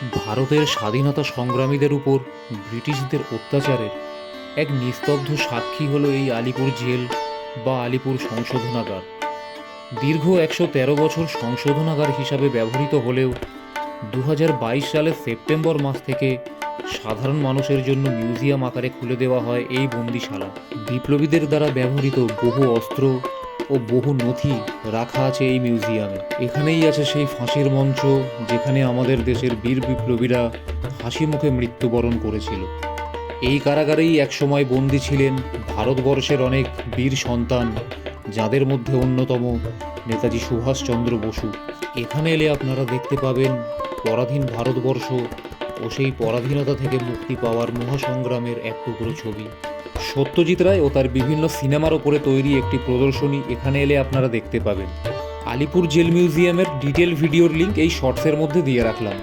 ভারতের স্বাধীনতা সংগ্রামীদের উপর ব্রিটিশদের অত্যাচারের এক নিস্তব্ধ সাক্ষী হলো এই আলিপুর জেল বা আলিপুর সংশোধনাগার। দীর্ঘ ১১৩ বছর সংশোধনাগার হিসাবে ব্যবহৃত হলেও ২০২২ সালের সেপ্টেম্বর মাস থেকে সাধারণ মানুষের জন্য মিউজিয়াম আকারে খুলে দেওয়া হয় এই বন্দিশালা। বিপ্লবীদের দ্বারা ব্যবহৃত বহু অস্ত্র ও বহু নথি রাখা আছে এই মিউজিয়ামে। এখানেই আছে সেই ফাঁসির মঞ্চ, যেখানে আমাদের দেশের বীর বিপ্লবীরা হাসি মুখে মৃত্যুবরণ করেছিল। এই কারাগারেই একসময় বন্দী ছিলেন ভারতবর্ষের অনেক বীর সন্তান, যাদের মধ্যে অন্যতম নেতাজি সুভাষচন্দ্র বসু। এখানে এলে আপনারা দেখতে পাবেন পরাধীন ভারতবর্ষ ও সেই পরাধীনতা থেকে মুক্তি পাওয়ার মহাসংগ্রামের এক টুকরো ছবি। সত্যজিৎ রায় ও তার বিভিন্ন সিনেমার ওপরে তৈরি একটি প্রদর্শনী এখানে এলে আপনারা দেখতে পাবেন। আলিপুর জেল মিউজিয়ামের ডিটেল ভিডিওর লিঙ্ক এই শর্টসের মধ্যে দিয়ে রাখলাম।